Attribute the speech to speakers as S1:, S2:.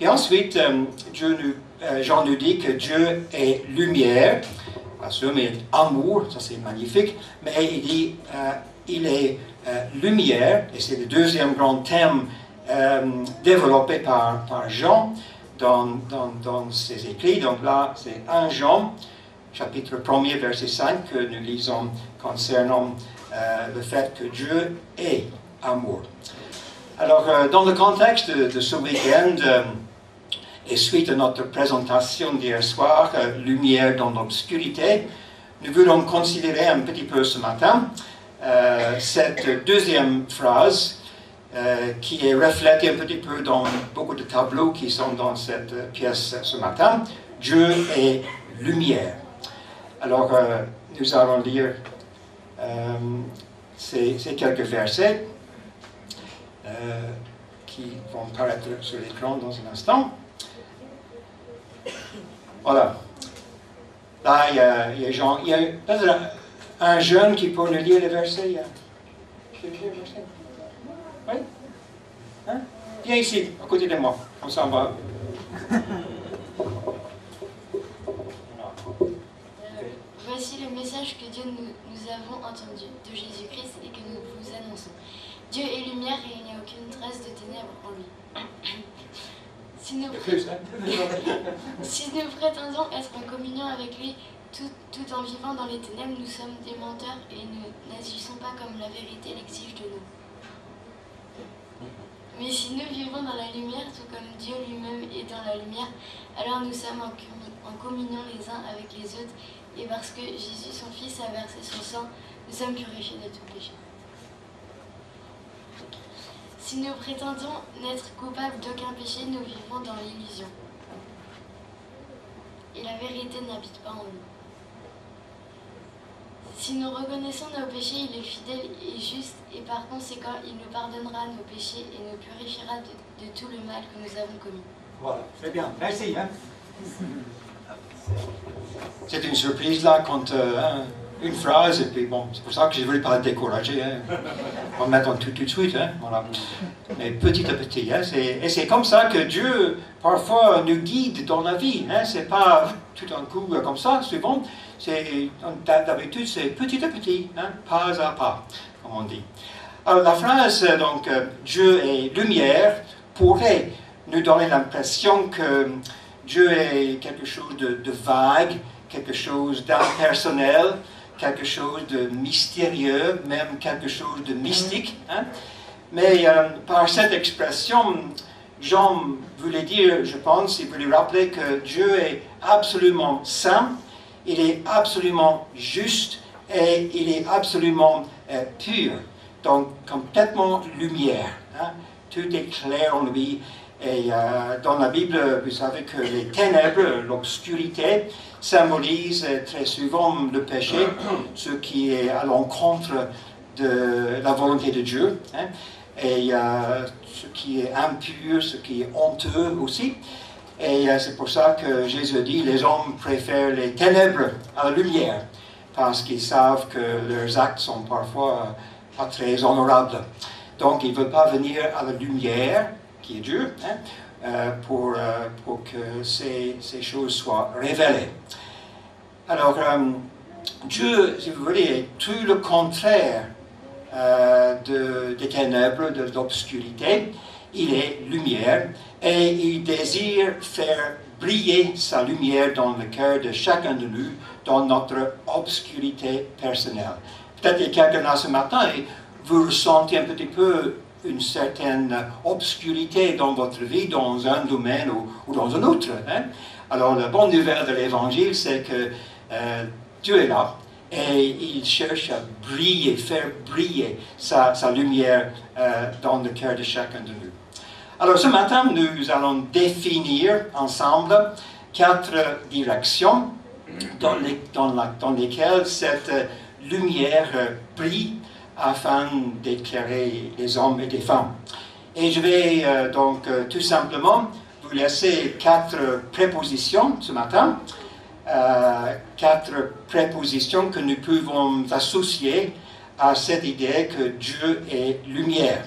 S1: Et ensuite, Jean nous dit que Dieu est lumière, bien sûr, mais amour, ça c'est magnifique, mais il dit il est lumière, et c'est le deuxième grand thème développé par Jean dans ses écrits. Donc là, c'est 1 Jean, chapitre 1er, verset 5, que nous lisons concernant le fait que Dieu est amour. Alors, dans le contexte de ce week-end, et suite à notre présentation d'hier soir, Lumière dans l'obscurité, nous voulons considérer un petit peu ce matin cette deuxième phrase qui est reflétée un petit peu dans beaucoup de tableaux qui sont dans cette pièce ce matin. Dieu est lumière. Alors, nous allons lire ces quelques versets qui vont apparaître sur l'écran dans un instant. Voilà. Là, il y a Jean. Il y a un jeune qui peut nous lire les versets. Je peux lire les versets? Oui? Hein? Viens ici, à côté de moi. On s'en va.
S2: Voici le message que Dieu nous avons entendu de Jésus-Christ et que nous vous annonçons. Dieu est lumière et il n'y a aucune trace de ténèbres en lui. Si nous prétendons être en communion avec lui tout en vivant dans les ténèbres, nous sommes des menteurs et nous n'agissons pas comme la vérité l'exige de nous. Mais si nous vivons dans la lumière, tout comme Dieu lui-même est dans la lumière, alors nous sommes en communion les uns avec les autres, et parce que Jésus, son Fils, a versé son sang, nous sommes purifiés de tout péché. Si nous prétendons n'être coupables d'aucun péché, nous vivons dans l'illusion. Et la vérité n'habite pas en nous. Si nous reconnaissons nos péchés, il est fidèle et juste, et par conséquent, il nous pardonnera nos péchés et nous purifiera de tout le mal que nous avons commis. Voilà,
S1: très bien. Merci. Hein? C'est une surprise là quand une phrase, et puis bon, c'est pour ça que je ne voulais pas décourager. Hein. On va mettre en tout de suite. Hein, voilà. Mais petit à petit. Hein, et c'est comme ça que Dieu, parfois, nous guide dans la vie. Hein, c'est pas tout d'un coup comme ça, souvent. D'habitude, c'est petit à petit, hein, pas à pas, comme on dit. Alors, la phrase, donc, Dieu est lumière, pourrait nous donner l'impression que Dieu est quelque chose de vague, quelque chose d'impersonnel, quelque chose de mystérieux, même quelque chose de mystique. Hein? Mais par cette expression, Jean voulait dire, je pense, il voulait rappeler que Dieu est absolument saint, il est absolument juste et il est absolument pur. Donc, complètement lumière. Hein? Tout est clair en lui. Et dans la Bible, vous savez que les ténèbres, l'obscurité, symbolisent très souvent le péché, ce qui est à l'encontre de la volonté de Dieu, hein, et ce qui est impur, ce qui est honteux aussi. Et c'est pour ça que Jésus dit, les hommes préfèrent les ténèbres à la lumière, parce qu'ils savent que leurs actes sont parfois pas très honorables. Donc, ils ne veulent pas venir à la lumière, qui est Dieu, hein, pour que ces choses soient révélées. Alors, Dieu, si vous voulez, est tout le contraire des ténèbres, de l'obscurité. Il est lumière et il désire faire briller sa lumière dans le cœur de chacun de nous, dans notre obscurité personnelle. Peut-être qu'il y a quelqu'un là ce matin et vous ressentez un petit peu une certaine obscurité dans votre vie, dans un domaine ou dans un autre. Hein? Alors, la bonne nouvelle de l'Évangile, c'est que Dieu est là et il cherche à briller, faire briller sa lumière dans le cœur de chacun de nous. Alors, ce matin, nous allons définir ensemble 4 directions dans lesquelles cette lumière brille afin d'éclairer les hommes et les femmes. Et je vais donc tout simplement vous laisser 4 prépositions ce matin, 4 prépositions que nous pouvons associer à cette idée que Dieu est lumière.